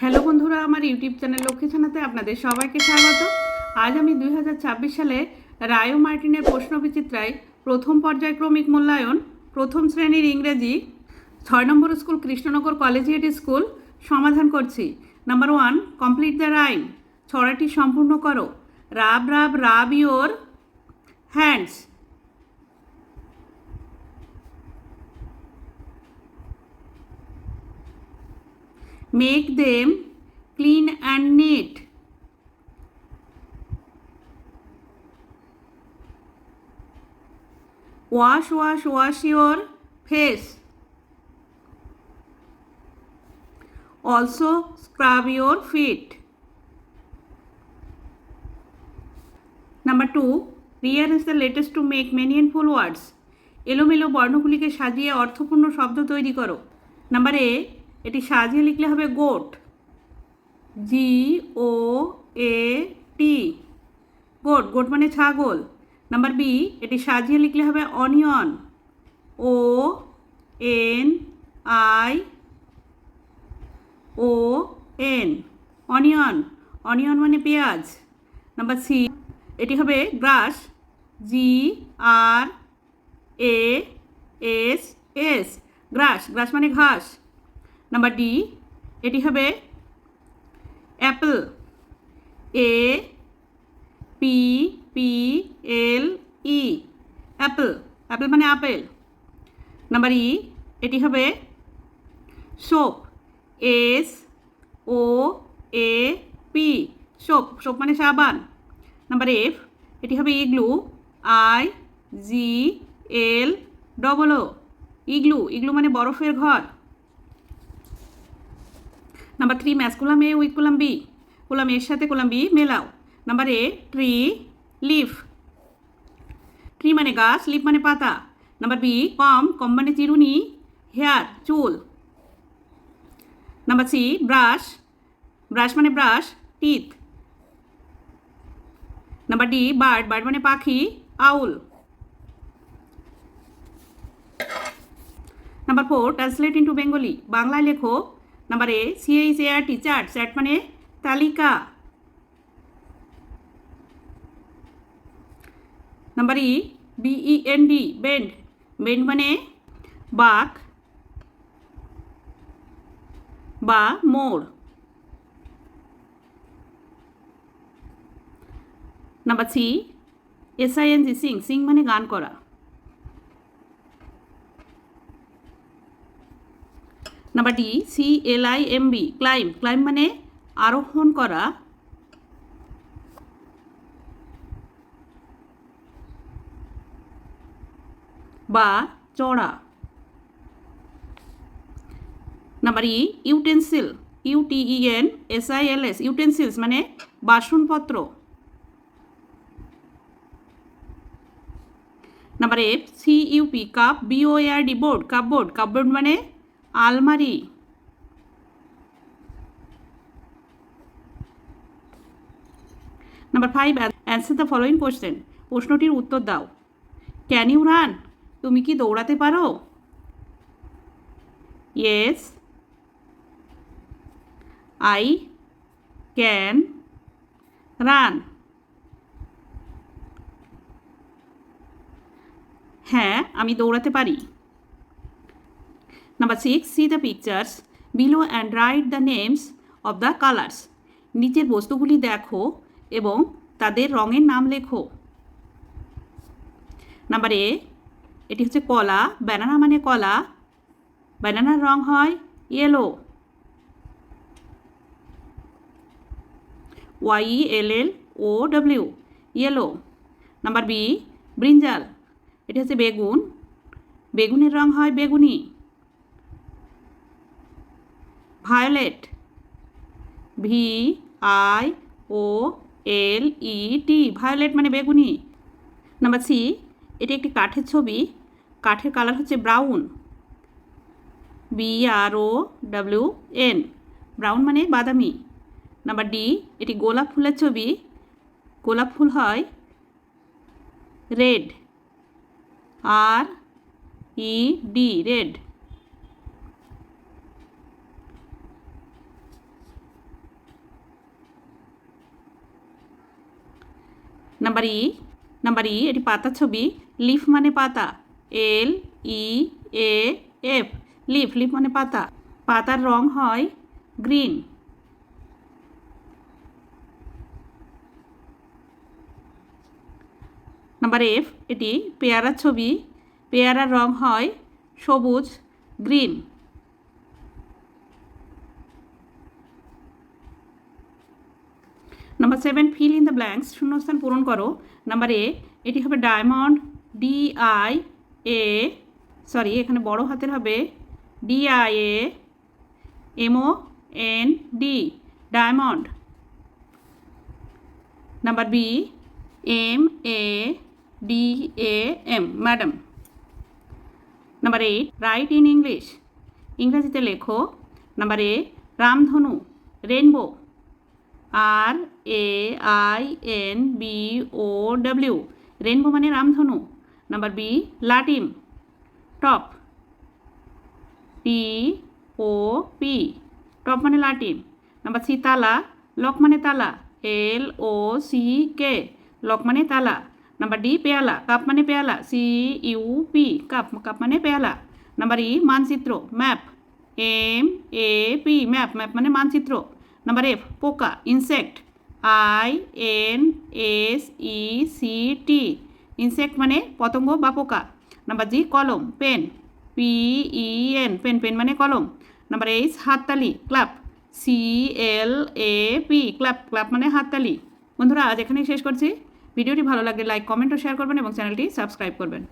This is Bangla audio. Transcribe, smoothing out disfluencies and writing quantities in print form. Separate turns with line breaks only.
হ্যালো বন্ধুরা, আমার ইউটিউব চ্যানেল লক্ষ্মী ছানাতে আপনাদের সবাইকে স্বাগত। আজ আমি 2026 সালে রায় ও মার্টিনের প্রশ্নবিচিত্রায় প্রথম পর্যায়ক্রমিক মূল্যায়ন প্রথম শ্রেণীর ইংরেজি 6 নম্বর স্কুল কৃষ্ণনগর কলেজিয়েট স্কুল সমাধান করছি। Number 1, complete the rhyme. ছড়াটি সম্পূর্ণ করো। Rub rub rub your hands. Make them clean and neat. Wash, wash, wash your face. Also scrub your feet. Number 2, rearrange the letters to make meaningful words. এলোমেলো বর্ণগুলিকে সাজিয়ে অর্থপূর্ণ শব্দ তৈরি করো। নাম্বার এ, এটি সাজিয়ে লিখলে হবে গোট, GOAT, গোট, গোট মানে ছাগল। নাম্বার বি, এটি সাজিয়ে লিখলে হবে অনিয়ন, ONION, অনিয়ন, অনিয়ন মানে পেঁয়াজ। নাম্বার সি, এটি হবে গ্রাস, GRASS, গ্রাস, গ্রাস মানে ঘাস। নাম্বার ডি, এটি হবে অ্যাপল, APPLE, অ্যাপল, অ্যাপল মানে আপেল। নাম্বার ই, এটি হবে সোপ, SOAP, সোপ, সোপ মানে সাবান। নাম্বার এফ, এটি হবে ইগলু, IGLOO, ইগলু, ইগলু মানে বরফের ঘর। Number 3, match column A with column B, column এর সাথে কলাম বি মেলাও। Number A, tree, leaf, tree মানে গাছ, লিফ মানে পাতা। নাম্বার বি, কম, কম মানে চিরুনি, হেয়ার, চুল। নাম্বার সি, ব্রাশ, ব্রাশ মানে brush, teeth. Number D, bird, bird মানে পাখি, owl. Number 4, translate into Bengali, বাংলায় লেখো। Number A, CHART, chart, chart মানে তালিকা। Number E, BEND, bend, bend মানে বাঁক বা মোড়। Number C, SING, sing, sing মানে গান করা। Number D, CLIMB, climb, climb মানে আরোহণ করা বা চড়া। Number E, utensil, UTENSILS, utensils মানে বাসনপত্র। Number F, CUP, cup, BOARD, board, cupboard, cupboard মানে আলমারি। Number 5, answer the following question, প্রশ্নটির উত্তর দাও। ক্যান ইউ রান, তুমি কি দৌড়াতে পারো? Yes, I can run. হ্যাঁ, আমি দৌড়াতে পারি। Number 6, C the pictures below and write the names of the colours. নিচের বস্তুগুলি দেখো এবং তাদের রঙের নাম লেখো। নাম্বার এ, এটি হচ্ছে কলা, ব্যানানা মানে কলা, ব্যানানার রং হয় yellow, YELLOW, yellow. Number B, brinjal, এটি হচ্ছে বেগুন, বেগুনের রং হয় বেগুনি, ভায়োলেট, VIOLET, ভায়োলেট মানে বেগুনি। নাম্বার সি, এটি একটি কাঠের ছবি, কাঠের কালার হচ্ছে ব্রাউন, BROWN, ব্রাউন মানে বাদামি। নাম্বার ডি, এটি গোলাপ ফুলের ছবি, গোলাপ ফুল হয় red, RED, red. Number E এটি পাতার ছবি। লিফ মানে পাতা, LEAF, লিফ মানে পাতা। পাতার রং হয় গ্রিন। নাম্বার এফ এটি পেয়ারার ছবি। পেয়ারার রং হয় সবুজ, green. Number 7 fill in the blanks, শূন্যস্থান পূরণ করো। নাম্বার এ এটি হবে ডায়মন্ড, এখানে বড় হাতের হবে DIAMOND, diamond. Number B MADAM, madam. Number 8 write in English, ইংরেজিতে লেখো। নাম্বার এ রামধনু, রেনবো, RAINBOW, রেনবো মানে রামধনু। নাম্বার বি লাটিম, টপ, TOP, টপ মানে লাটিম। নাম্বার সি তালা, লক মানে তালা, LOCK, লক মানে তালা। নাম্বার ডি পেয়ালা, কাপ মানে পেয়ালা, CUP, কাপ মানে পেয়ালা। নাম্বার ই মানচিত্র, ম্যাপ, MAP, ম্যাপ মানে মানচিত্র। নাম্বার এফ পোকা, ইনসেক্ট, INSECT, ইনসেক্ট মানে পতঙ্গ বা পোকা। নাম্বার জি কলম, পেন, PEN, পেন মানে কলম। নাম্বার এইচ হাততালি, ক্লাব, CLAP, ক্লাব মানে হাততালি। বন্ধুরা আজ এখানেই শেষ করছি। ভিডিওটি ভালো লাগলে লাইক, কমেন্ট ও শেয়ার করবেন এবং চ্যানেলটি সাবস্ক্রাইব করবেন।